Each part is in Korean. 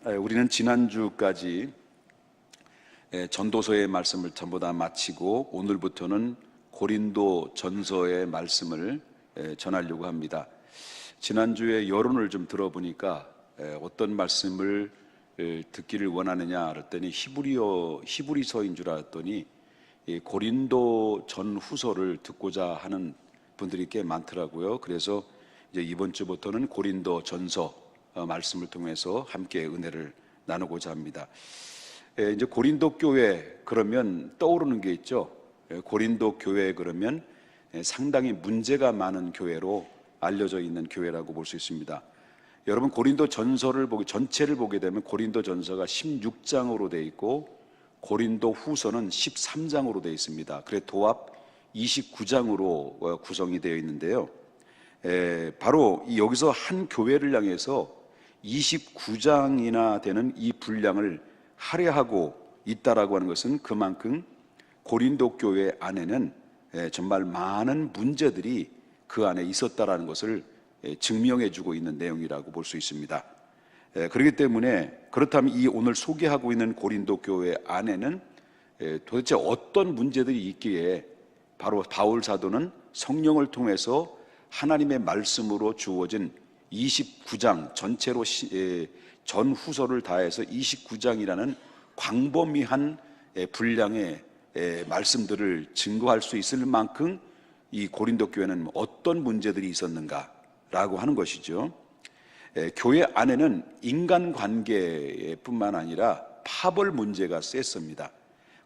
우리는 지난주까지 전도서의 말씀을 전부 다 마치고 오늘부터는 고린도 전서의 말씀을 전하려고 합니다. 지난주에 여론을 좀 들어보니까 어떤 말씀을 듣기를 원하느냐 그랬더니 히브리서인 줄 알았더니 고린도 전후서를 듣고자 하는 분들이 꽤 많더라고요. 그래서 이제 이번 주부터는 고린도 전서 말씀을 통해서 함께 은혜를 나누고자 합니다. 이제 고린도 교회 그러면 떠오르는 게 있죠. 고린도 교회 그러면 상당히 문제가 많은 교회로 알려져 있는 교회라고 볼 수 있습니다. 여러분 고린도 전서를 전체를 보게 되면 고린도 전서가 16장으로 되어 있고 고린도 후서는 13장으로 되어 있습니다. 그래 도합 29장으로 구성이 되어 있는데요. 바로 여기서 한 교회를 향해서 29장이나 되는 이 분량을 할애하고 있다라고 하는 것은 그만큼 고린도 교회 안에는 정말 많은 문제들이 그 안에 있었다라는 것을 증명해 주고 있는 내용이라고 볼 수 있습니다. 그렇기 때문에 그렇다면 이 오늘 소개하고 있는 고린도 교회 안에는 도대체 어떤 문제들이 있기에 바로 바울 사도는 성령을 통해서 하나님의 말씀으로 주어진 29장 전체로 전 후서를 다해서 29장이라는 광범위한 분량의 말씀들을 증거할 수 있을 만큼 이 고린도 교회는 어떤 문제들이 있었는가라고 하는 것이죠. 교회 안에는 인간관계뿐만 아니라 파벌 문제가 셌습니다.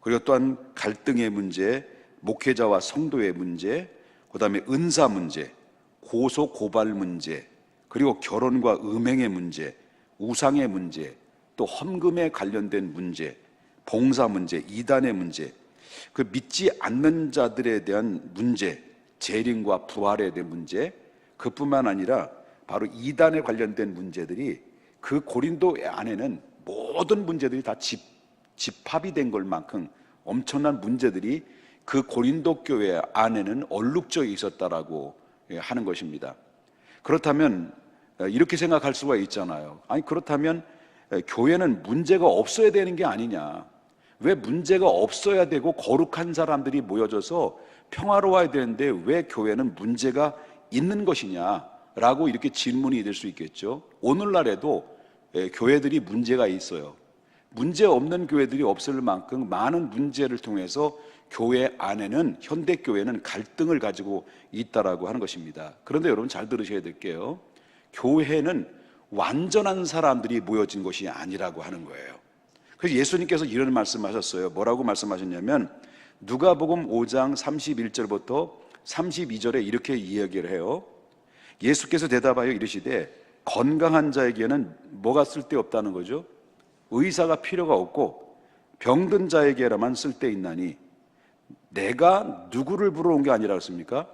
그리고 또한 갈등의 문제, 목회자와 성도의 문제, 그 다음에 은사 문제, 고소 고발 문제, 그리고 결혼과 음행의 문제, 우상의 문제, 또 헌금에 관련된 문제, 봉사 문제, 이단의 문제, 그 믿지 않는 자들에 대한 문제, 재림과 부활에 대한 문제, 그뿐만 아니라 바로 이단에 관련된 문제들이 그 고린도 안에는 모든 문제들이 다 집합이 된 것만큼 엄청난 문제들이 그 고린도 교회 안에는 얼룩져 있었다라고 하는 것입니다. 그렇다면 이렇게 생각할 수가 있잖아요. 아니 그렇다면 교회는 문제가 없어야 되는 게 아니냐, 왜 문제가 없어야 되고 거룩한 사람들이 모여져서 평화로워야 되는데 왜 교회는 문제가 있는 것이냐라고 이렇게 질문이 될 수 있겠죠. 오늘날에도 교회들이 문제가 있어요. 문제 없는 교회들이 없을 만큼 많은 문제를 통해서 교회 안에는, 현대 교회는 갈등을 가지고 있다라고 하는 것입니다. 그런데 여러분 잘 들으셔야 될게요. 교회는 완전한 사람들이 모여진 것이 아니라고 하는 거예요. 그래서 예수님께서 이런 말씀하셨어요. 뭐라고 말씀하셨냐면 누가복음 5장 31절부터 32절에 이렇게 이야기를 해요. 예수께서 대답하여 이르시되 건강한 자에게는 뭐가 쓸데없다는 거죠? 의사가 필요가 없고 병든 자에게라만 쓸데있나니 내가 누구를 부르러 온 게 아니라 그랬습니까?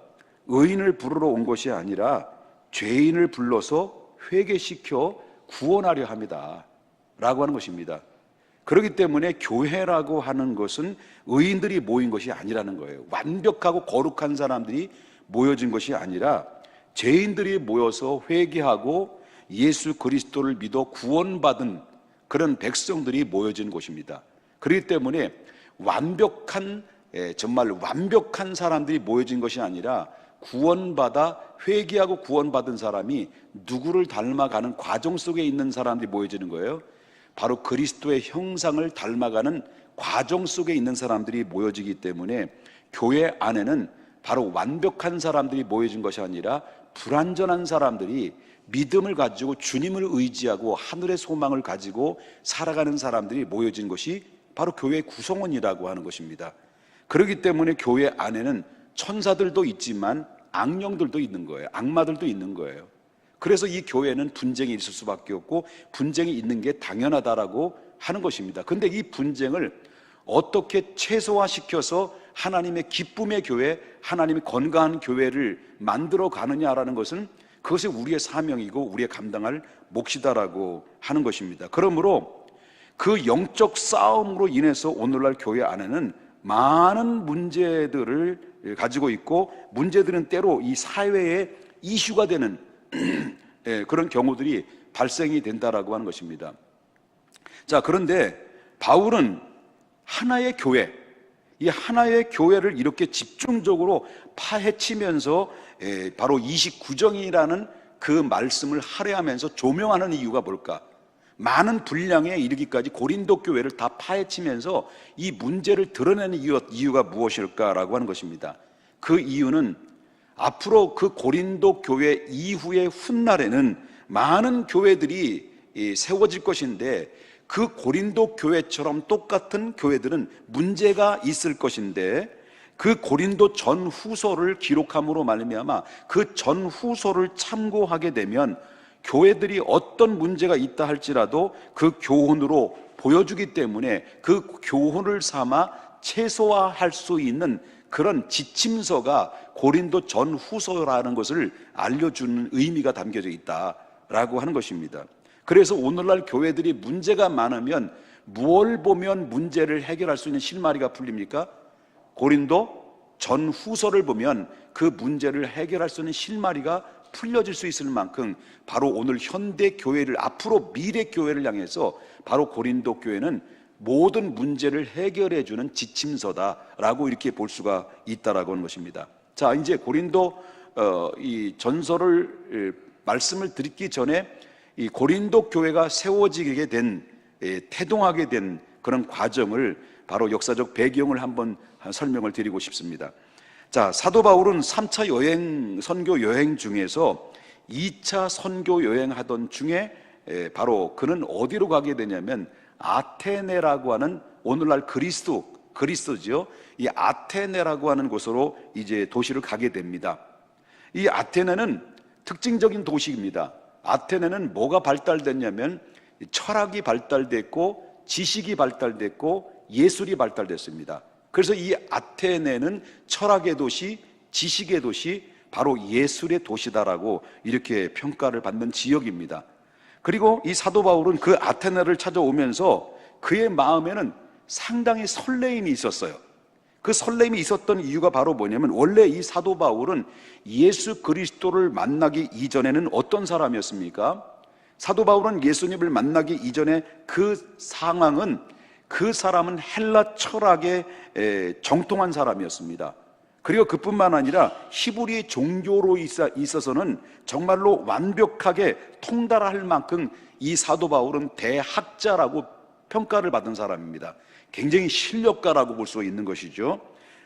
의인을 부르러 온 것이 아니라 죄인을 불러서 회개시켜 구원하려 합니다 라고 하는 것입니다. 그렇기 때문에 교회라고 하는 것은 의인들이 모인 것이 아니라는 거예요. 완벽하고 거룩한 사람들이 모여진 것이 아니라 죄인들이 모여서 회개하고 예수 그리스도를 믿어 구원받은 그런 백성들이 모여진 곳입니다. 그렇기 때문에 정말 완벽한 사람들이 모여진 것이 아니라 구원받아 회개하고 구원받은 사람이 누구를 닮아가는 과정 속에 있는 사람들이 모여지는 거예요. 바로 그리스도의 형상을 닮아가는 과정 속에 있는 사람들이 모여지기 때문에 교회 안에는 바로 완벽한 사람들이 모여진 것이 아니라 불완전한 사람들이 믿음을 가지고 주님을 의지하고 하늘의 소망을 가지고 살아가는 사람들이 모여진 것이 바로 교회의 구성원이라고 하는 것입니다. 그렇기 때문에 교회 안에는 천사들도 있지만 악령들도 있는 거예요. 악마들도 있는 거예요. 그래서 이 교회는 분쟁이 있을 수밖에 없고 분쟁이 있는 게 당연하다라고 하는 것입니다. 그런데 이 분쟁을 어떻게 최소화시켜서 하나님의 기쁨의 교회, 하나님의 건강한 교회를 만들어 가느냐라는 것은 그것이 우리의 사명이고 우리의 감당할 몫이다라고 하는 것입니다. 그러므로 그 영적 싸움으로 인해서 오늘날 교회 안에는 많은 문제들을 가지고 있고 문제들은 때로 이 사회의 이슈가 되는 그런 경우들이 발생이 된다라고 하는 것입니다. 자, 그런데 바울은 하나의 교회, 이 하나의 교회를 이렇게 집중적으로 파헤치면서 바로 29정이라는 그 말씀을 할애하면서 조명하는 이유가 뭘까? 많은 분량에 이르기까지 고린도 교회를 다 파헤치면서 이 문제를 드러내는 이유가 무엇일까라고 하는 것입니다. 그 이유는 앞으로 그 고린도 교회 이후의 훗날에는 많은 교회들이 세워질 것인데, 그 고린도 교회처럼 똑같은 교회들은 문제가 있을 것인데, 그 고린도 전후서를 기록함으로 말미암아 그 전후서를 참고하게 되면 교회들이 어떤 문제가 있다 할지라도 그 교훈으로 보여주기 때문에 그 교훈을 삼아 최소화할 수 있는 그런 지침서가 고린도 전후서라는 것을 알려주는 의미가 담겨져 있다라고 하는 것입니다. 그래서 오늘날 교회들이 문제가 많으면 무엇을 보면 문제를 해결할 수 있는 실마리가 풀립니까? 고린도 전후서를 보면 그 문제를 해결할 수 있는 실마리가 풀려질 수 있을 만큼 바로 오늘 현대 교회를, 앞으로 미래 교회를 향해서 바로 고린도 교회는 모든 문제를 해결해 주는 지침서다라고 이렇게 볼 수가 있다라고 하는 것입니다. 자, 이제 고린도 이 전서를 말씀을 드리기 전에 이 고린도 교회가 세워지게 된, 태동하게 된 그런 과정을, 바로 역사적 배경을 한번 설명을 드리고 싶습니다. 자, 사도 바울은 3차 선교 여행 중에서 2차 선교 여행하던 중에 바로 그는 어디로 가게 되냐면 아테네라고 하는, 오늘날 그리스도죠. 이 아테네라고 하는 곳으로 이제 도시를 가게 됩니다. 이 아테네는 특징적인 도시입니다. 아테네는 뭐가 발달됐냐면 철학이 발달됐고 지식이 발달됐고 예술이 발달됐습니다. 그래서 이 아테네는 철학의 도시, 지식의 도시, 바로 예술의 도시다라고 이렇게 평가를 받는 지역입니다. 그리고 이 사도 바울은 그 아테네를 찾아오면서 그의 마음에는 상당히 설레임이 있었어요. 그 설렘이 있었던 이유가 바로 뭐냐면, 원래 이 사도 바울은 예수 그리스도를 만나기 이전에는 어떤 사람이었습니까? 사도 바울은 예수님을 만나기 이전에 그 상황은, 그 사람은 헬라 철학에 정통한 사람이었습니다. 그리고 그뿐만 아니라 히브리 종교로 있어서는 정말로 완벽하게 통달할 만큼 이 사도 바울은 대학자라고 평가를 받은 사람입니다. 굉장히 실력가라고 볼 수 있는 것이죠.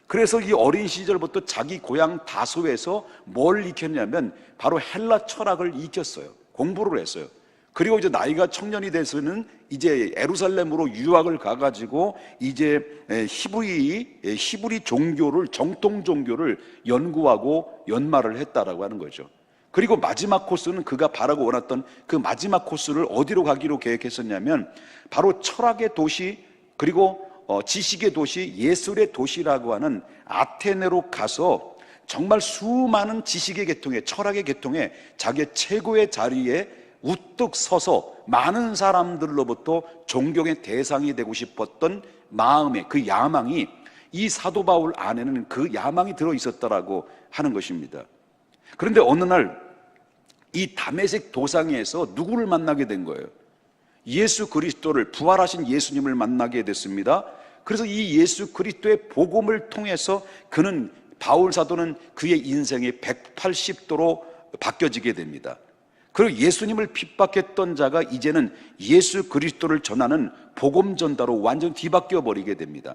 그래서 이 어린 시절부터 자기 고향 다소에서 뭘 익혔냐면 바로 헬라 철학을 익혔어요. 공부를 했어요. 그리고 이제 나이가 청년이 돼서는 이제 예루살렘으로 유학을 가가지고 이제 히브리 종교를, 정통 종교를 연구하고 연마를 했다라고 하는 거죠. 그리고 마지막 코스는 그가 바라고 원했던 그 마지막 코스를 어디로 가기로 계획했었냐면 바로 철학의 도시, 그리고 지식의 도시, 예술의 도시라고 하는 아테네로 가서 정말 수많은 지식의 계통에, 철학의 계통에 자기의 최고의 자리에 우뚝 서서 많은 사람들로부터 존경의 대상이 되고 싶었던 마음의 그 야망이, 이 사도 바울 안에는 그 야망이 들어있었다라고 하는 것입니다. 그런데 어느 날 이 다메섹 도상에서 누구를 만나게 된 거예요? 예수 그리스도를, 부활하신 예수님을 만나게 됐습니다. 그래서 이 예수 그리스도의 복음을 통해서 그는, 바울 사도는 그의 인생이 180도로 바뀌어지게 됩니다. 그리고 예수님을 핍박했던 자가 이제는 예수 그리스도를 전하는 복음 전다로 완전 뒤바뀌어 버리게 됩니다.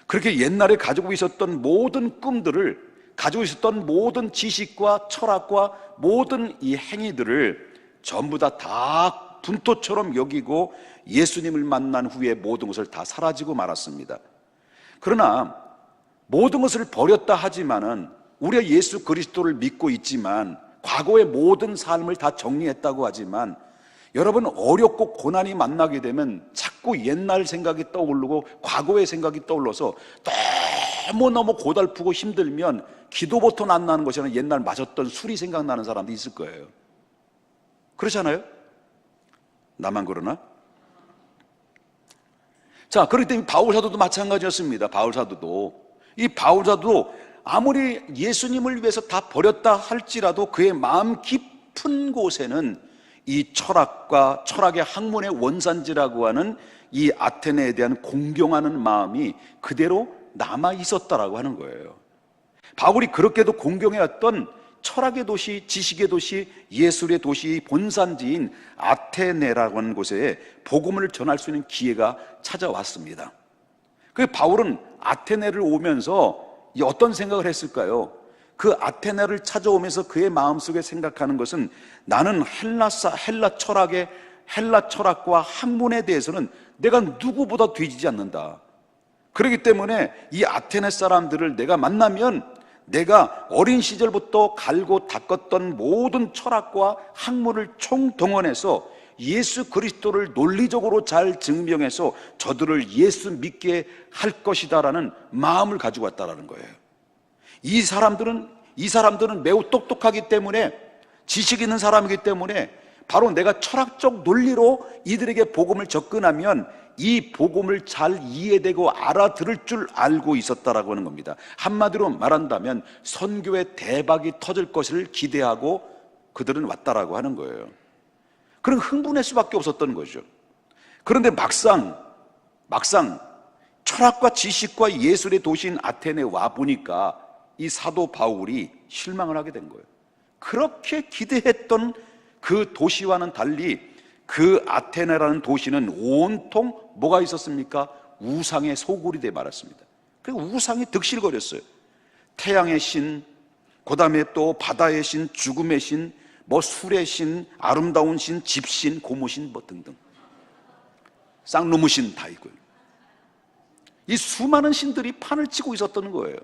그렇게 옛날에 가지고 있었던 모든 꿈들을, 가지고 있었던 모든 지식과 철학과 모든 이 행위들을 전부 다 분토처럼 여기고 예수님을 만난 후에 모든 것을 다 사라지고 말았습니다. 그러나 모든 것을 버렸다 하지만은, 우리가 예수 그리스도를 믿고 있지만, 과거의 모든 삶을 다 정리했다고 하지만, 여러분, 어렵고 고난이 만나게 되면 자꾸 옛날 생각이 떠오르고 과거의 생각이 떠올라서 너무너무 고달프고 힘들면 기도부터 안 나는 것이 아니라 옛날 마셨던 술이 생각나는 사람도 있을 거예요. 그렇잖아요? 나만 그러나? 자, 그렇기 때문에 바울 사도도 마찬가지였습니다. 바울 사도도 아무리 예수님을 위해서 다 버렸다 할지라도 그의 마음 깊은 곳에는 이 철학과 철학의 학문의 원산지라고 하는 이 아테네에 대한 공경하는 마음이 그대로 남아 있었다라고 하는 거예요. 바울이 그렇게도 공경해왔던 철학의 도시, 지식의 도시, 예술의 도시 본산지인 아테네라고 하는 곳에 복음을 전할 수 있는 기회가 찾아왔습니다. 그 바울은 아테네를 오면서 어떤 생각을 했을까요? 그 아테네를 찾아오면서 그의 마음속에 생각하는 것은 나는 헬라 철학과 학문에 대해서는 내가 누구보다 뒤지지 않는다. 그렇기 때문에 이 아테네 사람들을 내가 만나면 내가 어린 시절부터 갈고 닦았던 모든 철학과 학문을 총동원해서 예수 그리스도를 논리적으로 잘 증명해서 저들을 예수 믿게 할 것이다라는 마음을 가지고 왔다라는 거예요. 이 사람들은 매우 똑똑하기 때문에, 지식 있는 사람이기 때문에 바로 내가 철학적 논리로 이들에게 복음을 접근하면 이 복음을 잘 이해되고 알아들을 줄 알고 있었다라고 하는 겁니다. 한마디로 말한다면 선교의 대박이 터질 것을 기대하고 그들은 왔다라고 하는 거예요. 그런 흥분할 수밖에 없었던 거죠. 그런데 막상 철학과 지식과 예술의 도시인 아테네에 와 보니까 이 사도 바울이 실망을 하게 된 거예요. 그렇게 기대했던 그 도시와는 달리 그 아테네라는 도시는 온통 뭐가 있었습니까? 우상의 소굴이 되어 말았습니다. 그 우상이 득실거렸어요. 태양의 신, 그 다음에 또 바다의 신, 죽음의 신, 뭐 술의 신, 아름다운 신, 집신, 고무신 뭐 등등, 쌍놈의 신 다 있고요. 이 수많은 신들이 판을 치고 있었던 거예요.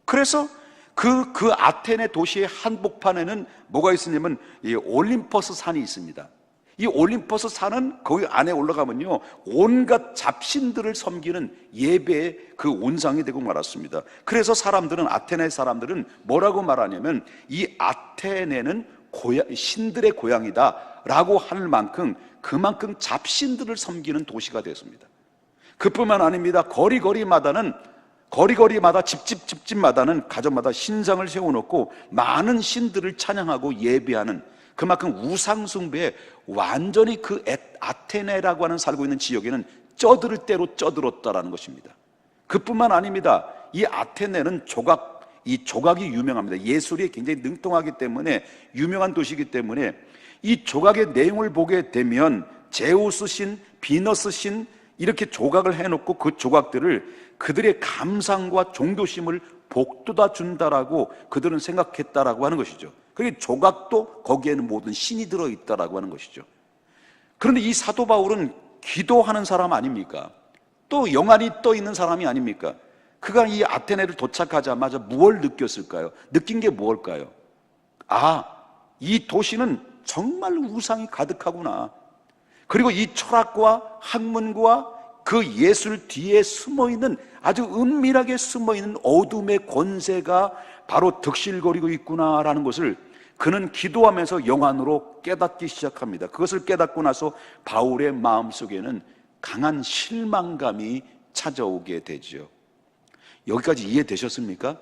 그래서 그 아테네 도시의 한복판에는 뭐가 있었냐면 이 올림퍼스 산이 있습니다. 이 올림퍼스 산은 거기 안에 올라가면요 온갖 잡신들을 섬기는 예배의 그 온상이 되고 말았습니다. 그래서 아테네 사람들은 뭐라고 말하냐면 이 아테네는 신들의 고향이다 라고 할 만큼 그만큼 잡신들을 섬기는 도시가 되었습니다. 그뿐만 아닙니다. 거리거리마다 집집마다는 가정마다 신상을 세워놓고 많은 신들을 찬양하고 예배하는, 그만큼 우상숭배에 완전히 그 아테네라고 하는 살고 있는 지역에는 쩌들을 대로 쩌들었다라는 것입니다. 그뿐만 아닙니다. 이 아테네는 조각이 유명합니다. 예술이 굉장히 능통하기 때문에 유명한 도시이기 때문에 이 조각의 내용을 보게 되면 제우스 신, 비너스 신 이렇게 조각을 해놓고 그 조각들을 그들의 감상과 종교심을 복돋아 준다라고 그들은 생각했다라고 하는 것이죠. 그리고 조각도 거기에는 모든 신이 들어있다라고 하는 것이죠. 그런데 이 사도 바울은 기도하는 사람 아닙니까? 또 영안이 떠 있는 사람이 아닙니까? 그가 이 아테네를 도착하자마자 무엇을 느꼈을까요? 느낀 게 무엇일까요? 이 도시는 정말 우상이 가득하구나. 그리고 이 철학과 학문과 그 예술 뒤에 숨어있는, 아주 은밀하게 숨어있는 어둠의 권세가 바로 득실거리고 있구나라는 것을 그는 기도하면서 영안으로 깨닫기 시작합니다. 그것을 깨닫고 나서 바울의 마음속에는 강한 실망감이 찾아오게 되죠. 여기까지 이해되셨습니까?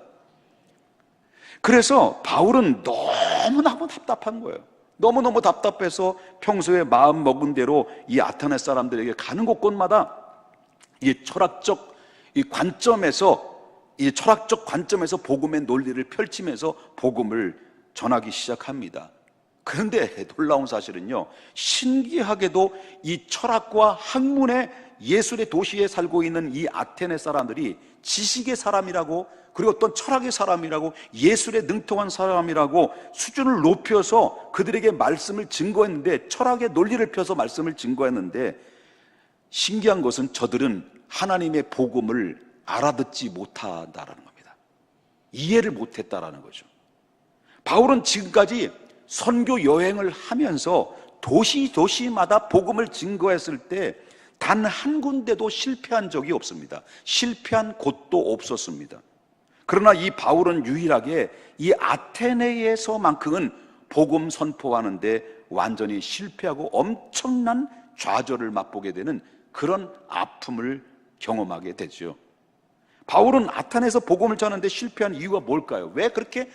그래서 바울은 너무너무 답답한 거예요. 너무너무 답답해서 평소에 마음 먹은 대로 이 아테네 사람들에게 가는 곳곳마다 이 철학적 관점에서 복음의 논리를 펼치면서 복음을 전하기 시작합니다. 그런데 놀라운 사실은요, 신기하게도 이 철학과 학문의 예술의 도시에 살고 있는 이 아테네 사람들이 지식의 사람이라고, 그리고 어떤 철학의 사람이라고, 예술에 능통한 사람이라고 수준을 높여서 그들에게 말씀을 증거했는데, 철학의 논리를 펴서 말씀을 증거했는데, 신기한 것은 저들은 하나님의 복음을 알아듣지 못한다라는 겁니다. 이해를 못했다라는 거죠. 바울은 지금까지 선교 여행을 하면서 도시마다 복음을 증거했을 때 단 한 군데도 실패한 적이 없습니다. 실패한 곳도 없었습니다. 그러나 이 바울은 유일하게 이 아테네에서만큼은 복음 선포하는데 완전히 실패하고 엄청난 좌절을 맛보게 되는 그런 아픔을 경험하게 되죠. 바울은 아테네에서 복음을 전하는데 실패한 이유가 뭘까요? 왜 그렇게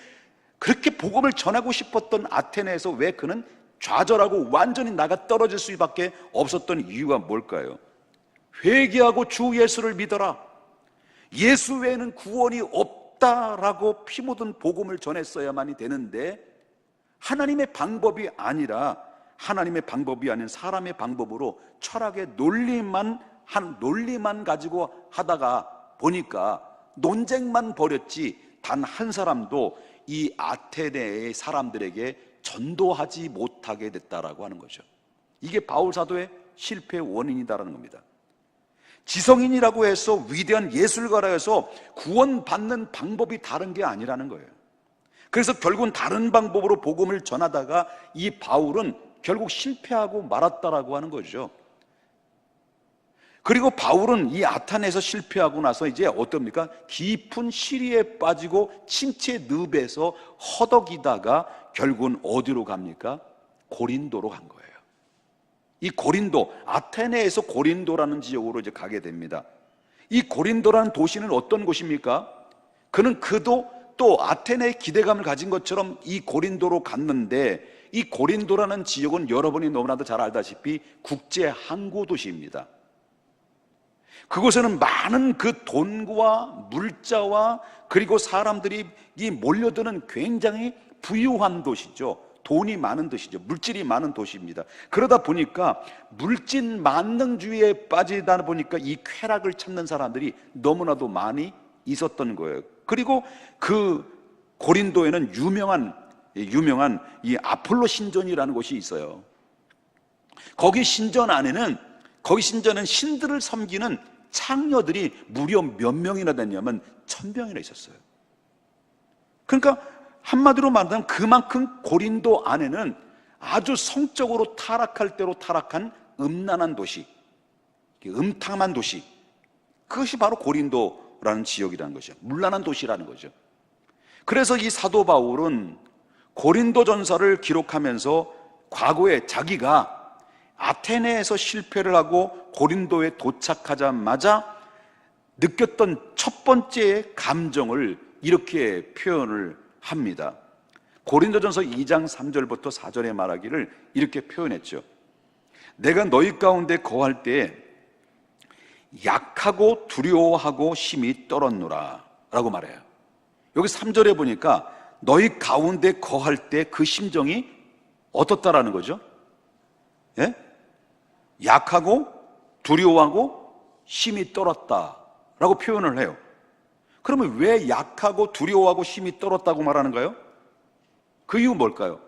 복음을 전하고 싶었던 아테네에서 왜 그는 좌절하고 완전히 나가 떨어질 수밖에 없었던 이유가 뭘까요? 회개하고 주 예수를 믿어라, 예수 외에는 구원이 없다라고 피 묻은 복음을 전했어야만이 되는데, 하나님의 방법이 아니라 하나님의 방법이 아닌 사람의 방법으로 철학의 논리만 가지고 하다가 보니까 논쟁만 벌였지 단 한 사람도 이 아테네의 사람들에게 전도하지 못하게 됐다라고 하는 거죠. 이게 바울 사도의 실패의 원인이다라는 겁니다. 지성인이라고 해서 위대한 예술가라 해서 구원받는 방법이 다른 게 아니라는 거예요. 그래서 결국은 다른 방법으로 복음을 전하다가 이 바울은 결국 실패하고 말았다라고 하는 거죠. 그리고 바울은 이 아테네에서 실패하고 나서 이제 어떻습니까? 깊은 시리에 빠지고 침체 늪에서 허덕이다가 결국은 어디로 갑니까? 고린도로 간 거예요. 이 고린도, 아테네에서 고린도라는 지역으로 이제 가게 됩니다. 이 고린도라는 도시는 어떤 곳입니까? 그는 그도 또 아테네의 기대감을 가진 것처럼 이 고린도로 갔는데, 이 고린도라는 지역은 여러분이 너무나도 잘 알다시피 국제 항구 도시입니다. 그곳에는 많은 그 돈과 물자와 그리고 사람들이 몰려드는 굉장히 부유한 도시죠. 돈이 많은 도시죠. 물질이 많은 도시입니다. 그러다 보니까 물질 만능주의에 빠지다 보니까 이 쾌락을 찾는 사람들이 너무나도 많이 있었던 거예요. 그리고 그 고린도에는 유명한 이 아폴로 신전이라는 곳이 있어요. 거기 신전은 신들을 섬기는 창녀들이 무려 몇 명이나 됐냐면 1000명이나 있었어요. 그러니까 한마디로 말하면 그만큼 고린도 안에는 아주 성적으로 타락할 대로 타락한 음란한 도시, 음탕한 도시, 그것이 바로 고린도라는 지역이라는 거죠. 문란한 도시라는 거죠. 그래서 이 사도 바울은 고린도전서를 기록하면서 과거에 자기가 아테네에서 실패를 하고 고린도에 도착하자마자 느꼈던 첫 번째 감정을 이렇게 표현을 합니다. 고린도전서 2장 3절부터 4절에 말하기를 이렇게 표현했죠. 내가 너희 가운데 거할 때에 약하고 두려워하고 심히 떨었노라 라고 말해요. 여기 3절에 보니까 너희 가운데 거할 때 그 심정이 어떻다라는 거죠? 예? 약하고 두려워하고 심히 떨었다라고 표현을 해요. 그러면 왜 약하고 두려워하고 심히 떨었다고 말하는가요? 그 이유는 뭘까요?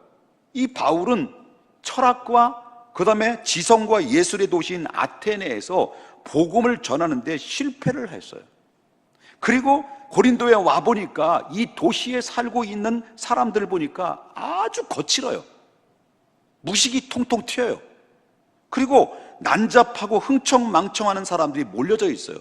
이 바울은 철학과 그 다음에 지성과 예술의 도시인 아테네에서 복음을 전하는데 실패를 했어요. 그리고 고린도에 와보니까 이 도시에 살고 있는 사람들 보니까 아주 거칠어요. 무식이 통통 튀어요. 그리고 난잡하고 흥청망청하는 사람들이 몰려져 있어요.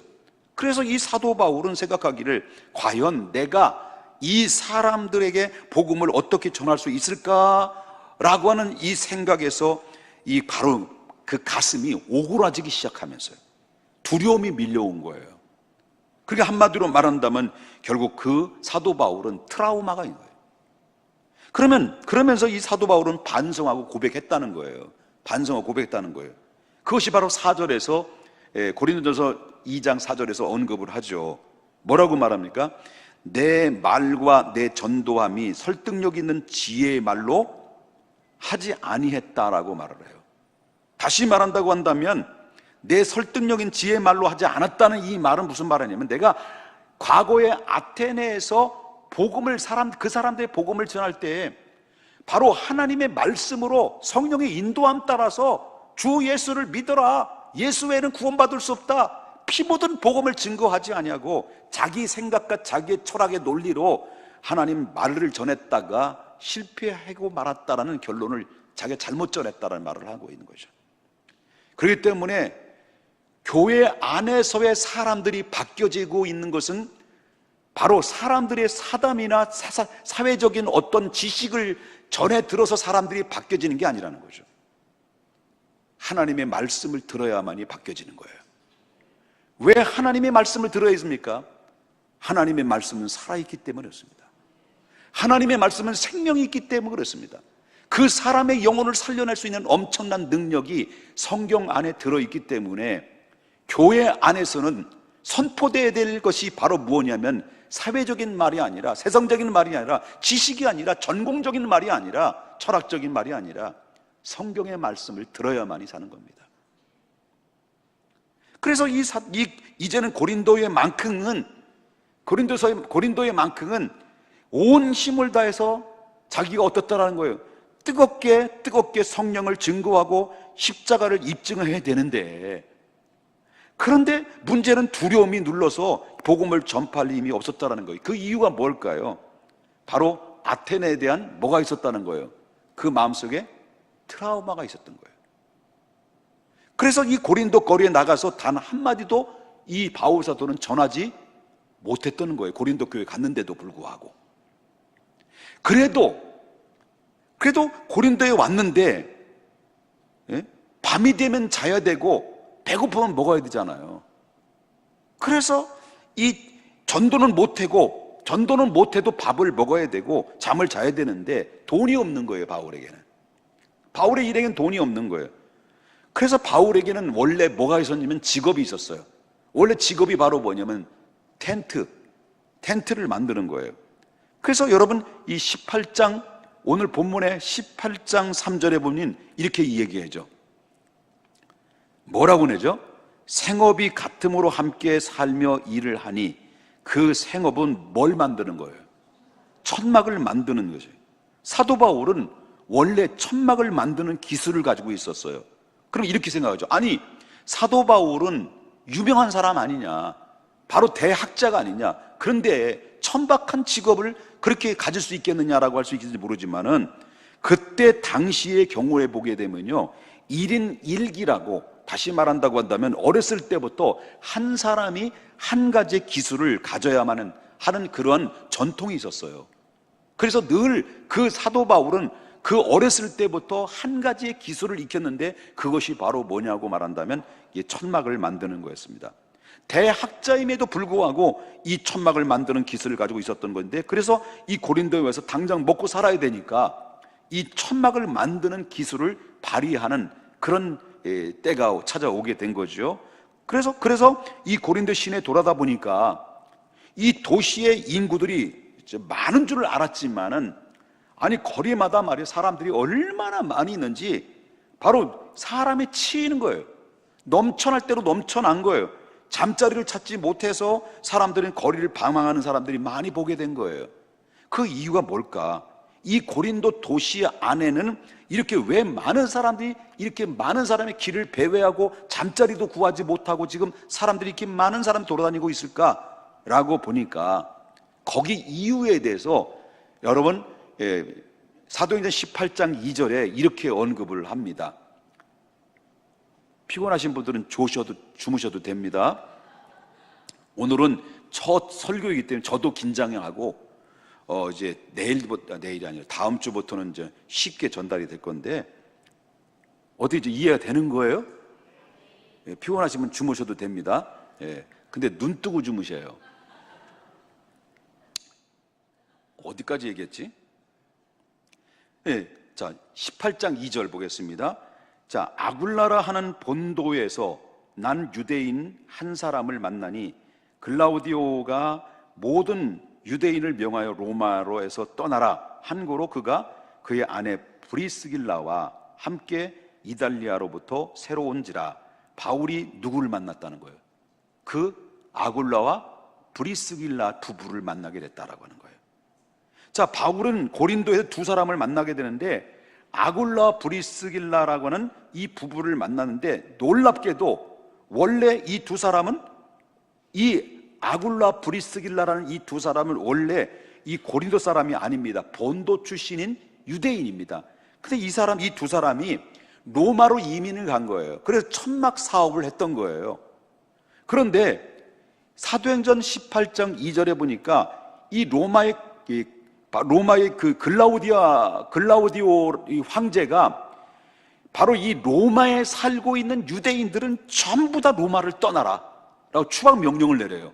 그래서 이 사도 바울은 생각하기를 과연 내가 이 사람들에게 복음을 어떻게 전할 수 있을까라고 하는 이 생각에서 이 바로 그 가슴이 오그라지기 시작하면서요. 두려움이 밀려온 거예요. 그러니까 한마디로 말한다면 결국 그 사도 바울은 트라우마가 있는 거예요. 그러면서 이 사도 바울은 반성하고 고백했다는 거예요. 반성하고 고백했다는 거예요. 그것이 바로 4절에서 고린도전서 2장 4절에서 언급을 하죠. 뭐라고 말합니까? 내 말과 내 전도함이 설득력 있는 지혜의 말로 하지 아니했다라고 말을 해요. 다시 말한다고 한다면 내 설득력인 지혜의 말로 하지 않았다는 이 말은 무슨 말이냐면, 내가 과거에 아테네에서 그 사람들의 복음을 전할 때 바로 하나님의 말씀으로 성령의 인도함 따라서 주 예수를 믿어라, 예수 외에는 구원받을 수 없다, 피 묻은 복음을 증거하지 아니하고 자기 생각과 자기의 철학의 논리로 하나님 말을 전했다가 실패하고 말았다라는 결론을 자기가 잘못 전했다라는 말을 하고 있는 거죠. 그렇기 때문에 교회 안에서의 사람들이 바뀌어지고 있는 것은 바로 사람들의 사담이나 사회적인 어떤 지식을 전해 들어서 사람들이 바뀌어지는 게 아니라는 거죠. 하나님의 말씀을 들어야만이 바뀌어지는 거예요. 왜 하나님의 말씀을 들어야 했습니까? 하나님의 말씀은 살아있기 때문에 그렇습니다. 하나님의 말씀은 생명이 있기 때문에 그렇습니다. 그 사람의 영혼을 살려낼 수 있는 엄청난 능력이 성경 안에 들어있기 때문에 교회 안에서는 선포되어야 될 것이 바로 무엇이냐면 사회적인 말이 아니라, 세상적인 말이 아니라, 지식이 아니라, 전공적인 말이 아니라, 철학적인 말이 아니라 성경의 말씀을 들어야만이 사는 겁니다. 그래서 이제는 고린도의 만큼은 온 힘을 다해서 자기가 어떻다라는 거예요. 뜨겁게 성령을 증거하고 십자가를 입증해야 되는데, 그런데 문제는 두려움이 눌러서 복음을 전파할 힘이 없었다는 거예요. 그 이유가 뭘까요? 바로 아테네에 대한 뭐가 있었다는 거예요? 그 마음속에 트라우마가 있었던 거예요. 그래서 이 고린도 거리에 나가서 단 한마디도 이 바울 사도는 전하지 못했던 거예요. 고린도 교회 갔는데도 불구하고. 그래도 고린도에 왔는데, 밤이 되면 자야 되고 배고프면 먹어야 되잖아요. 그래서 이 전도는 못해도 밥을 먹어야 되고 잠을 자야 되는데 돈이 없는 거예요. 바울의 일행은 돈이 없는 거예요. 그래서 바울에게는 원래 뭐가 있었냐면 직업이 있었어요. 원래 직업이 바로 뭐냐면 텐트를 만드는 거예요. 그래서 여러분 이 18장, 오늘 본문의 18장 3절에 보면 이렇게 얘기해줘. 뭐라고 내죠? 생업이 같음으로 함께 살며 일을 하니, 그 생업은 뭘 만드는 거예요? 천막을 만드는 거죠. 사도 바울은 원래 천막을 만드는 기술을 가지고 있었어요. 그럼 이렇게 생각하죠. 아니, 사도 바울은 유명한 사람 아니냐, 바로 대학자가 아니냐, 그런데 천박한 직업을 그렇게 가질 수 있겠느냐라고 할 수 있을지 모르지만은, 그때 당시의 경우에 보게 되면요, 1인 1기라고, 다시 말한다고 한다면 어렸을 때부터 한 사람이 한 가지의 기술을 가져야만 하는 그런 전통이 있었어요. 그래서 늘 그 사도 바울은 그 어렸을 때부터 한 가지의 기술을 익혔는데, 그것이 바로 뭐냐고 말한다면 이 천막을 만드는 거였습니다. 대학자임에도 불구하고 이 천막을 만드는 기술을 가지고 있었던 건데, 그래서 이 고린도에 와서 당장 먹고 살아야 되니까 이 천막을 만드는 기술을 발휘하는 그런 때가 찾아오게 된 거죠. 그래서 이 고린도 시내에 돌아다 보니까 이 도시의 인구들이 많은 줄을 알았지만은, 아니 거리마다 말이에요, 사람들이 얼마나 많이 있는지 바로 사람에 치이는 거예요. 넘쳐날 대로 넘쳐난 거예요. 잠자리를 찾지 못해서 사람들은 거리를 방황하는 사람들이 많이 보게 된 거예요. 그 이유가 뭘까? 이 고린도 도시 안에는 이렇게 왜 많은 사람이 길을 배회하고 잠자리도 구하지 못하고 지금 사람들이 이렇게 많은 사람이 돌아다니고 있을까라고 보니까, 거기 이유에 대해서 여러분 사도행전 18장 2절에 이렇게 언급을 합니다. 피곤하신 분들은 주무셔도 됩니다. 오늘은 첫 설교이기 때문에 저도 긴장하고 이제 내일이 아니라 다음 주부터는 이제 쉽게 전달이 될 건데, 어떻게 이제 이해가 되는 거예요? 피곤하시면 주무셔도 됩니다. 근데 눈 뜨고 주무셔요. 어디까지 얘기했지? 자, 18장 2절 보겠습니다. 자, 아굴라라 하는 본도에서 난 유대인 한 사람을 만나니, 글라우디오가 모든 유대인을 명하여 로마로에서 떠나라 한 고로 그가 그의 아내 브리스길라와 함께 이달리아로부터 새로 온지라. 바울이 누구를 만났다는 거예요? 그 아굴라와 브리스길라 부부를 만나게 됐다라고 하는 거예요. 자, 바울은 고린도에서 두 사람을 만나게 되는데, 아굴라 브리스길라라고 하는 이 부부를 만났는데, 놀랍게도 원래 이 두 사람은, 이 아굴라 브리스길라라는 이 두 사람은 원래 이 고린도 사람이 아닙니다. 본도 출신인 유대인입니다. 근데 이 두 사람이 로마로 이민을 간 거예요. 그래서 천막 사업을 했던 거예요. 그런데 사도행전 18장 2절에 보니까 이 로마의 그 글라우디오 황제가 바로 이 로마에 살고 있는 유대인들은 전부 다 로마를 떠나라 라고 추방 명령을 내려요.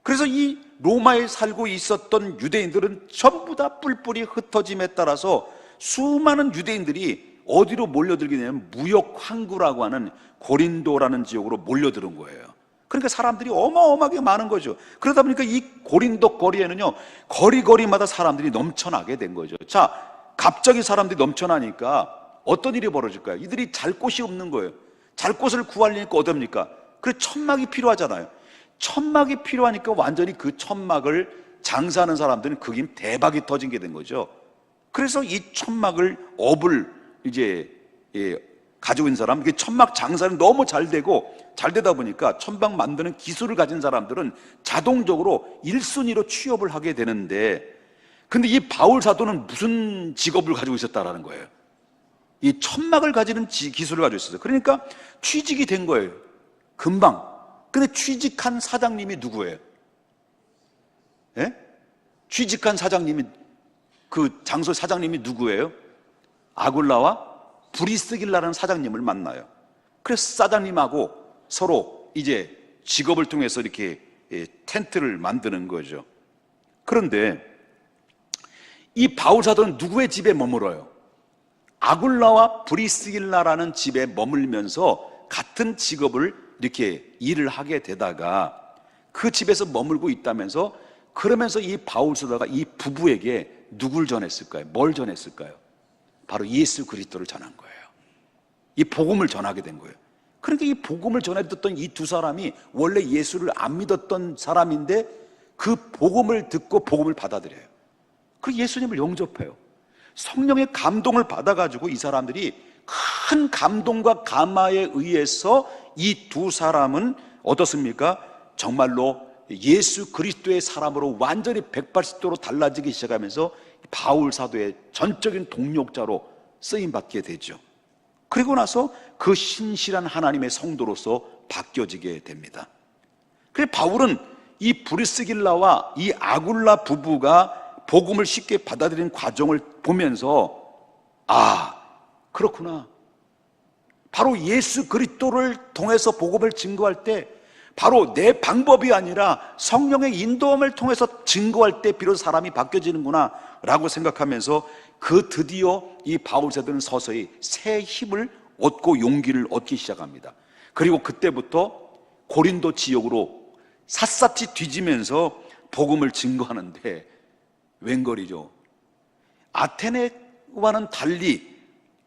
그래서 이 로마에 살고 있었던 유대인들은 전부 다 뿔뿔이 흩어짐에 따라서 수많은 유대인들이 어디로 몰려들게 되냐면 무역 항구라고 하는 고린도라는 지역으로 몰려드는 거예요. 그러니까 사람들이 어마어마하게 많은 거죠. 그러다 보니까 이 고린도 거리에는요, 거리마다 사람들이 넘쳐나게 된 거죠. 자, 갑자기 사람들이 넘쳐나니까 어떤 일이 벌어질까요? 이들이 잘 곳이 없는 거예요. 잘 곳을 구하려니까 어떻습니까? 그래, 천막이 필요하잖아요. 천막이 필요하니까 완전히 그 천막을 장사하는 사람들은 그게 대박이 터진 게 된 거죠. 그래서 이 천막을 업을 이제 가지고 있는 사람, 이게 천막 장사는 너무 잘 되다 보니까 천막 만드는 기술을 가진 사람들은 자동적으로 1순위로 취업을 하게 되는데, 근데 이 바울 사도는 무슨 직업을 가지고 있었다라는 거예요? 이 천막을 가지는 기술을 가지고 있었어요. 그러니까 취직이 된 거예요, 금방. 근데 취직한 사장님이 누구예요? 예? 취직한 사장님이, 그 장소 사장님이 누구예요? 아굴라와 브리스길라라는 사장님을 만나요. 그래서 사장님하고 서로 이제 직업을 통해서 이렇게 텐트를 만드는 거죠. 그런데 이 바울 사도는 누구의 집에 머물어요? 아굴라와 브리스길라라는 집에 머물면서 같은 직업을 이렇게 일을 하게 되다가 그 집에서 머물고 있다면서, 그러면서 이 바울 사도가 이 부부에게 누굴 전했을까요? 뭘 전했을까요? 바로 예수 그리스도를 전한 거예요. 이 복음을 전하게 된 거예요. 그러니까 이 복음을 전해 듣던 이 두 사람이 원래 예수를 안 믿었던 사람인데 그 복음을 듣고 복음을 받아들여요. 그리고 예수님을 영접해요. 성령의 감동을 받아가지고 이 사람들이 큰 감동과 감화에 의해서 이 두 사람은 어떻습니까? 정말로 예수 그리스도의 사람으로 완전히 180도로 달라지기 시작하면서 바울 사도의 전적인 동력자로 쓰임받게 되죠. 그리고 나서 그 신실한 하나님의 성도로서 바뀌어지게 됩니다. 그래서 바울은 이 브리스길라와 이 아굴라 부부가 복음을 쉽게 받아들이는 과정을 보면서, 아, 그렇구나. 바로 예수 그리스도를 통해서 복음을 증거할 때, 바로 내 방법이 아니라 성령의 인도함을 통해서 증거할 때 비로소 사람이 바뀌어지는구나 라고 생각하면서, 그 드디어 이 바울 사도는 서서히 새 힘을 얻고 용기를 얻기 시작합니다. 그리고 그때부터 고린도 지역으로 샅샅이 뒤지면서 복음을 증거하는데, 웬걸이죠, 아테네와는 달리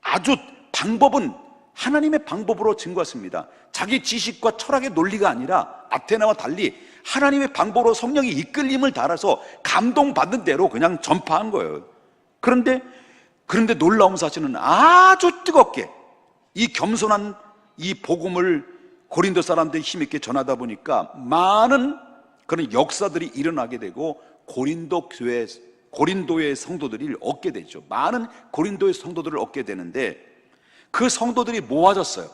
아주 방법은 하나님의 방법으로 증거했습니다. 자기 지식과 철학의 논리가 아니라 아테나와 달리 하나님의 방법으로 성령이 이끌림을 따라서 감동받는 대로 그냥 전파한 거예요. 그런데 놀라운 사실은 아주 뜨겁게 이 겸손한 이 복음을 고린도 사람들이 힘있게 전하다 보니까 많은 그런 역사들이 일어나게 되고 고린도의 성도들을 얻게 되죠. 많은 고린도의 성도들을 얻게 되는데, 그 성도들이 모아졌어요.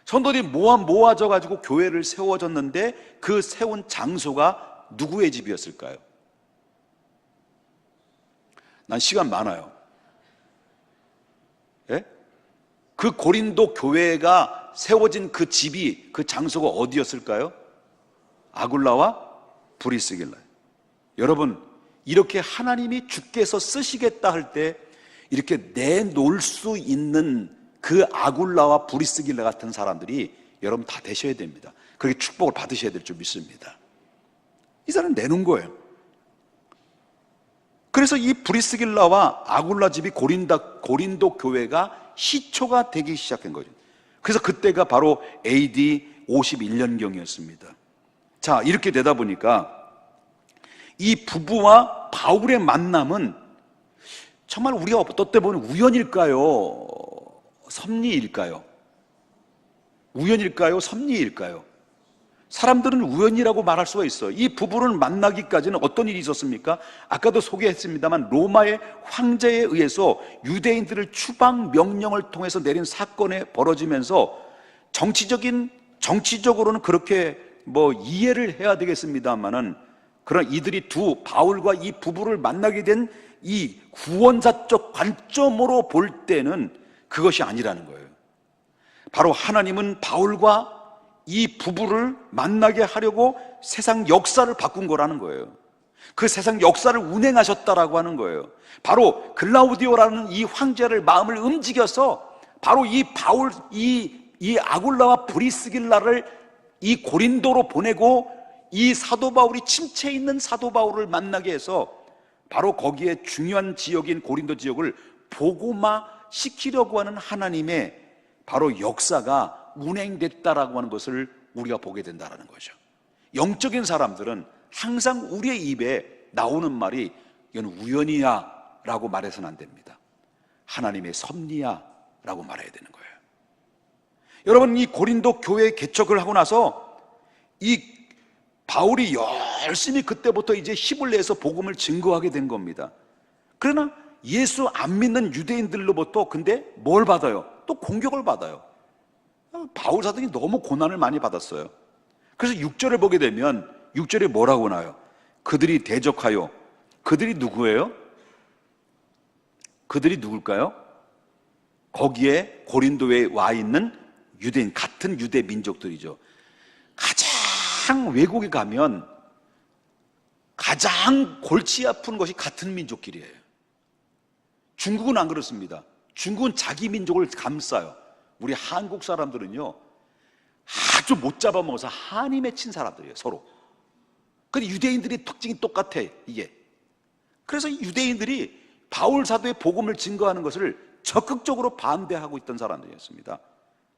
성도들이 모아져 가지고 교회를 세워졌는데, 그 세운 장소가 누구의 집이었을까요? 난 시간 많아요. 예? 그 고린도 교회가 세워진 그 집이, 그 장소가 어디였을까요? 아굴라와 브리스길라. 여러분, 이렇게 하나님이 주께서 쓰시겠다 할 때 이렇게 내놓을 수 있는 그 아굴라와 브리스길라 같은 사람들이 여러분 다 되셔야 됩니다. 그렇게 축복을 받으셔야 될 줄 믿습니다. 이 사람은 내놓은 거예요. 그래서 이 브리스길라와 아굴라 집이 고린도 교회가 시초가 되기 시작한 거죠. 그래서 그때가 바로 AD 51년경이었습니다. 자, 이렇게 되다 보니까 이 부부와 바울의 만남은 정말 우리가 어떨 때 보면 우연일까요? 섭리일까요? 우연일까요? 섭리일까요? 사람들은 우연이라고 말할 수가 있어요. 이 부부를 만나기까지는 어떤 일이 있었습니까? 아까도 소개했습니다만 로마의 황제에 의해서 유대인들을 추방 명령을 통해서 내린 사건에 벌어지면서 정치적으로는 그렇게 이해를 해야 되겠습니다만은, 그러나 이들이 바울과 이 부부를 만나게 된 이 구원자적 관점으로 볼 때는 그것이 아니라는 거예요. 바로 하나님은 바울과 이 부부를 만나게 하려고 세상 역사를 바꾼 거라는 거예요. 그 세상 역사를 운행하셨다라고 하는 거예요. 바로 글라우디오라는 이 황제를 마음을 움직여서 바로 이 바울, 이 아굴라와 브리스길라를 이 고린도로 보내고 이 사도 바울이 침체에 있는 사도 바울을 만나게 해서 바로 거기에 중요한 지역인 고린도 지역을 복음화 시키려고 하는 하나님의 바로 역사가 운행됐다라고 하는 것을 우리가 보게 된다라는 거죠. 영적인 사람들은 항상 우리의 입에 나오는 말이 이건 우연이야 라고 말해서는 안 됩니다. 하나님의 섭리야 라고 말해야 되는 거예요. 여러분, 이 고린도 교회 개척을 하고 나서 이 바울이 열심히 그때부터 이제 힘을 내서 복음을 증거하게 된 겁니다. 그러나 예수 안 믿는 유대인들로부터 근데 뭘 받아요? 또 공격을 받아요. 바울 사도이 너무 고난을 많이 받았어요. 그래서 6절을 보게 되면 6절에 뭐라고 나와요? 그들이 대적하여. 그들이 누구예요? 그들이 누굴까요? 거기에 고린도에 와 있는 유대인, 같은 유대 민족들이죠. 가장 외국에 가면 가장 골치 아픈 것이 같은 민족끼리예요. 중국은 안 그렇습니다. 중국은 자기 민족을 감싸요. 우리 한국 사람들은요, 아주 못 잡아먹어서 한이 맺힌 사람들이에요, 서로. 근데 유대인들이 특징이 똑같아, 이게. 그래서 유대인들이 바울 사도의 복음을 증거하는 것을 적극적으로 반대하고 있던 사람들이었습니다.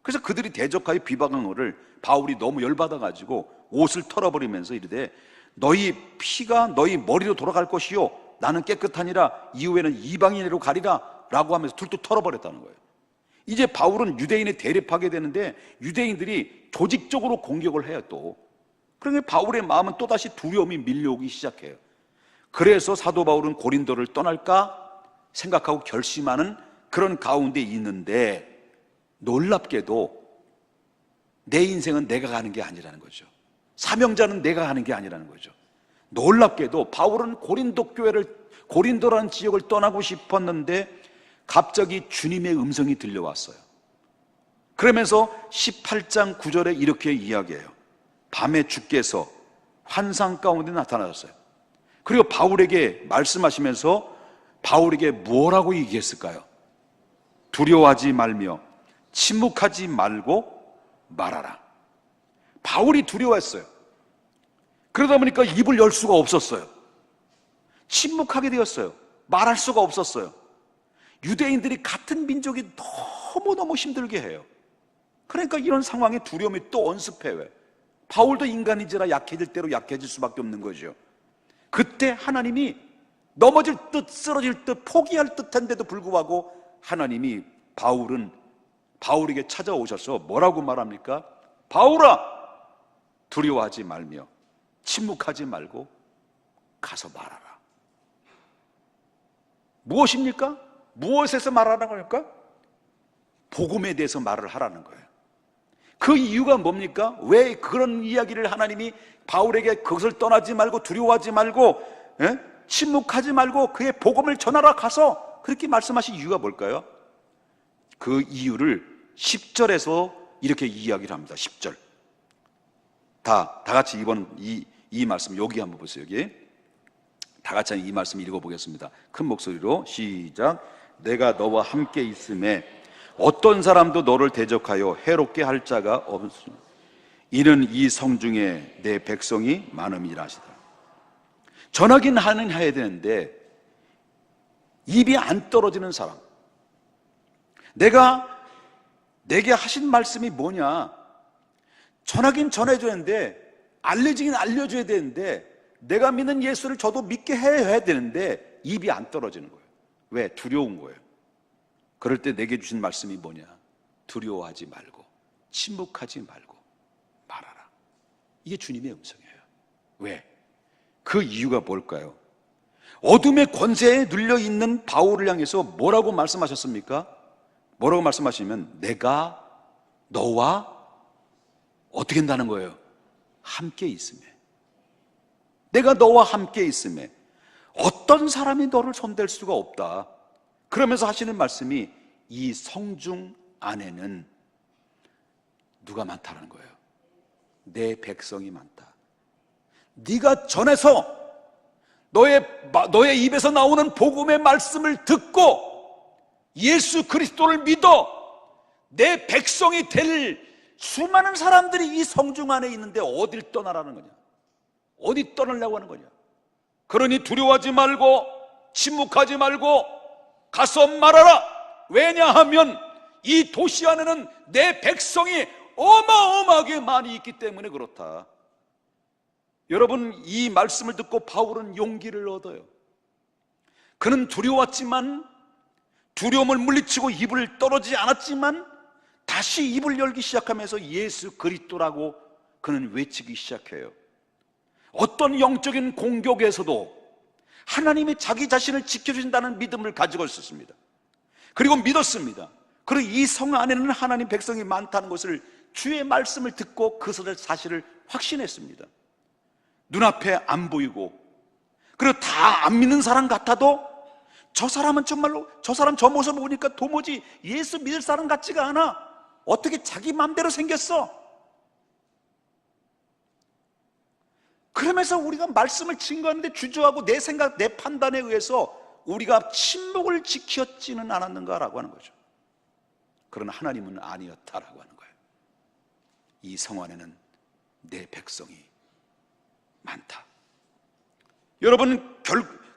그래서 그들이 대적하여 비방한 것을 바울이 너무 열받아가지고 옷을 털어버리면서 이르되 너희 피가 너희 머리로 돌아갈 것이요 나는 깨끗하니라 이후에는 이방인으로 가리라 라고 하면서 툴툴 털어버렸다는 거예요. 이제 바울은 유대인에 대립하게 되는데 유대인들이 조직적으로 공격을 해요. 또 그러니까 바울의 마음은 또다시 두려움이 밀려오기 시작해요. 그래서 사도 바울은 고린도를 떠날까 생각하고 결심하는 그런 가운데 있는데, 놀랍게도 내 인생은 내가 가는 게 아니라는 거죠. 사명자는 내가 가는 게 아니라는 거죠. 놀랍게도 바울은 고린도 교회를, 고린도라는 지역을 떠나고 싶었는데 갑자기 주님의 음성이 들려왔어요. 그러면서 18장 9절에 이렇게 이야기해요. 밤에 주께서 환상 가운데 나타나셨어요. 그리고 바울에게 말씀하시면서 바울에게 뭐라고 얘기했을까요? 두려워하지 말며 침묵하지 말고 말하라. 바울이 두려워했어요. 그러다 보니까 입을 열 수가 없었어요. 침묵하게 되었어요. 말할 수가 없었어요. 유대인들이 같은 민족이 너무너무 힘들게 해요. 그러니까 이런 상황에 두려움이 또 언습해요. 바울도 인간이지라 약해질 대로 약해질 수밖에 없는 거죠. 그때 하나님이 넘어질 듯 쓰러질 듯 포기할 듯한데도 불구하고 하나님이 바울에게 찾아오셔서 뭐라고 말합니까? 바울아, 두려워하지 말며 침묵하지 말고 가서 말하라. 무엇입니까? 무엇에서 말하라는 겁니까? 복음에 대해서 말을 하라는 거예요. 그 이유가 뭡니까? 왜 그런 이야기를 하나님이 바울에게 그것을 떠나지 말고 두려워하지 말고 침묵하지 말고 그의 복음을 전하러 가서 그렇게 말씀하신 이유가 뭘까요? 그 이유를 10절에서 이렇게 이야기를 합니다. 10절 다 같이 이번 이 말씀 여기 한번 보세요. 여기 다 같이 이 말씀 읽어보겠습니다. 큰 목소리로 시작. 내가 너와 함께 있음에 어떤 사람도 너를 대적하여 해롭게 할 자가 없으니 이는 이 성중에 내 백성이 많음이라 하시다. 전하긴 해야 되는데 입이 안 떨어지는 사람, 내게 하신 말씀이 뭐냐, 전하긴 전해줘야 되는데 알려지긴 알려줘야 되는데 내가 믿는 예수를 저도 믿게 해야 되는데 입이 안 떨어지는 거예요. 왜? 두려운 거예요. 그럴 때 내게 주신 말씀이 뭐냐? 두려워하지 말고 침묵하지 말고 말하라. 이게 주님의 음성이에요. 왜? 그 이유가 뭘까요? 어둠의 권세에 눌려있는 바울을 향해서 뭐라고 말씀하셨습니까? 뭐라고 말씀하시면 내가 너와 어떻게 한다는 거예요? 함께 있음에. 내가 너와 함께 있음에 어떤 사람이 너를 손댈 수가 없다. 그러면서 하시는 말씀이 이 성중 안에는 누가 많다는 거예요? 내 백성이 많다. 네가 전해서 너의 입에서 나오는 복음의 말씀을 듣고 예수 그리스도를 믿어 내 백성이 될 수많은 사람들이 이 성중 안에 있는데 어딜 떠나라는 거냐? 어디 떠나려고 하는 거냐? 그러니 두려워하지 말고 침묵하지 말고 가서 말하라. 왜냐하면 이 도시 안에는 내 백성이 어마어마하게 많이 있기 때문에 그렇다. 여러분, 이 말씀을 듣고 바울은 용기를 얻어요. 그는 두려웠지만, 두려움을 물리치고 입을 떨어지지 않았지만 다시 입을 열기 시작하면서 예수 그리스도라고 그는 외치기 시작해요. 어떤 영적인 공격에서도 하나님이 자기 자신을 지켜주신다는 믿음을 가지고 있었습니다. 그리고 믿었습니다. 그리고 이 성 안에는 하나님 백성이 많다는 것을 주의 말씀을 듣고 그 사실을 확신했습니다. 눈앞에 안 보이고, 그리고 다 안 믿는 사람 같아도 저 사람은 정말로, 저 사람 저 모습을 보니까 도무지 예수 믿을 사람 같지가 않아. 어떻게 자기 마음대로 생겼어? 그러면서 우리가 말씀을 증거하는데 주저하고 내 생각, 내 판단에 의해서 우리가 침묵을 지켰지는 않았는가라고 하는 거죠. 그러나 하나님은 아니었다라고 하는 거예요. 이 성 안에는 내 백성이 많다. 여러분,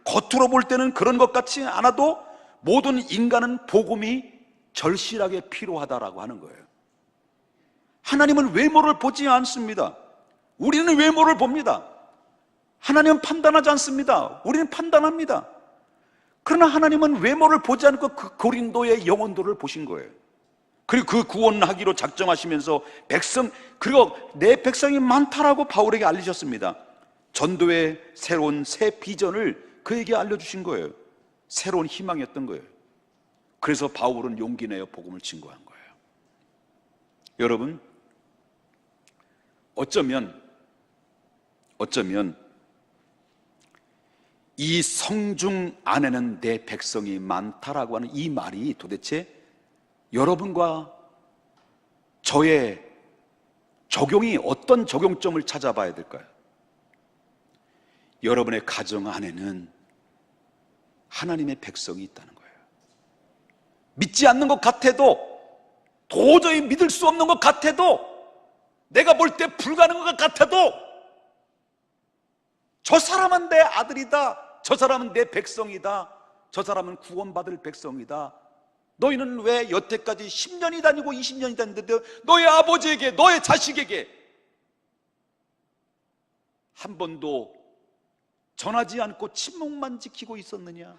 겉으로 볼 때는 그런 것 같지 않아도 모든 인간은 복음이 절실하게 필요하다라고 하는 거예요. 하나님은 외모를 보지 않습니다. 우리는 외모를 봅니다. 하나님은 판단하지 않습니다. 우리는 판단합니다. 그러나 하나님은 외모를 보지 않고 그 고린도의 영혼들을 보신 거예요. 그리고 그 구원하기로 작정하시면서 그리고 내 백성이 많다라고 바울에게 알리셨습니다. 전도의 새로운 새 비전을 그에게 알려주신 거예요. 새로운 희망이었던 거예요. 그래서 바울은 용기 내어 복음을 증거한 거예요. 여러분, 어쩌면 이 성중 안에는 내 백성이 많다라고 하는 이 말이 도대체 여러분과 저의 적용이 어떤 적용점을 찾아봐야 될까요? 여러분의 가정 안에는 하나님의 백성이 있다는 거예요. 믿지 않는 것 같아도, 도저히 믿을 수 없는 것 같아도, 내가 볼 때 불가능한 것 같아도 저 사람은 내 아들이다, 저 사람은 내 백성이다, 저 사람은 구원받을 백성이다. 너희는 왜 여태까지 10년이 다니고 20년이 다녔는데 너희 아버지에게, 너의 자식에게 한 번도 전하지 않고 침묵만 지키고 있었느냐?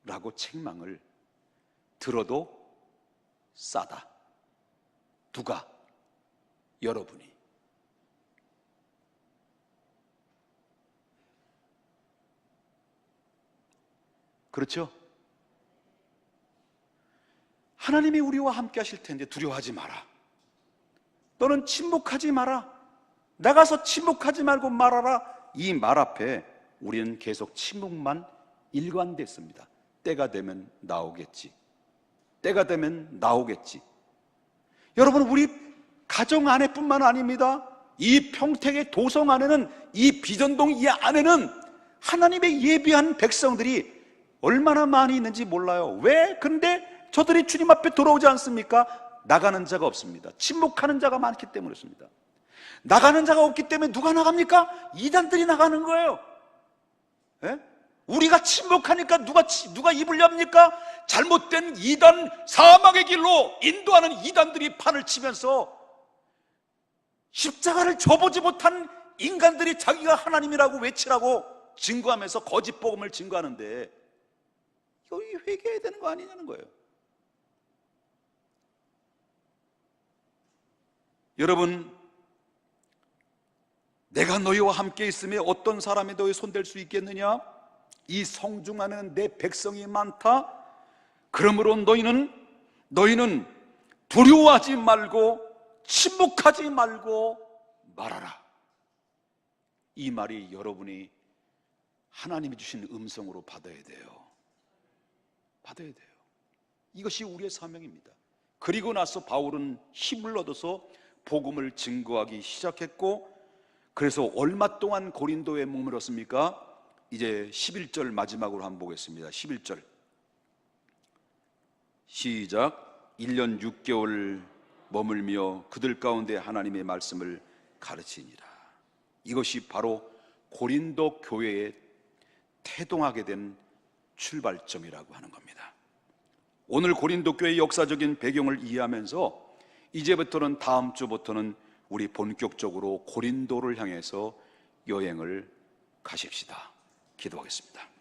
라고 책망을 들어도 싸다. 누가? 여러분이. 그렇죠? 하나님이 우리와 함께 하실 텐데 두려워하지 마라. 너는 침묵하지 마라. 나가서 침묵하지 말고 말하라. 이 말 앞에 우리는 계속 침묵만 일관됐습니다. 때가 되면 나오겠지. 때가 되면 나오겠지. 여러분, 우리 가정 안에뿐만 아닙니다. 이 평택의 도성 안에는, 이 비전동 이 안에는 하나님의 예비한 백성들이 얼마나 많이 있는지 몰라요. 왜? 근데 저들이 주님 앞에 돌아오지 않습니까? 나가는 자가 없습니다. 침묵하는 자가 많기 때문이었습니다. 나가는 자가 없기 때문에 누가 나갑니까? 이단들이 나가는 거예요. 예? 우리가 침묵하니까 누가 입을 엽니까? 잘못된 이단, 사망의 길로 인도하는 이단들이 판을 치면서 십자가를 져보지 못한 인간들이 자기가 하나님이라고 외치라고 증거하면서 거짓 복음을 증거하는데, 여기 회개해야 되는 거 아니냐는 거예요. 여러분, 내가 너희와 함께 있으며 어떤 사람이 너희 손댈 수 있겠느냐? 이 성중 안에는 내 백성이 많다. 그러므로 너희는 두려워하지 말고 침묵하지 말고 말하라. 이 말이 여러분이 하나님이 주신 음성으로 받아야 돼요. 받아야 돼요. 이것이 우리의 사명입니다. 그리고 나서 바울은 힘을 얻어서 복음을 증거하기 시작했고, 그래서 얼마 동안 고린도에 머물렀습니까? 이제 11절 마지막으로 한번 보겠습니다. 11절 시작. 1년 6개월 머물며 그들 가운데 하나님의 말씀을 가르치니라. 이것이 바로 고린도 교회에 태동하게 된 출발점이라고 하는 겁니다. 오늘 고린도 교회의 역사적인 배경을 이해하면서 이제부터는 다음 주부터는 우리 본격적으로 고린도를 향해서 여행을 가십시다. 기도하겠습니다.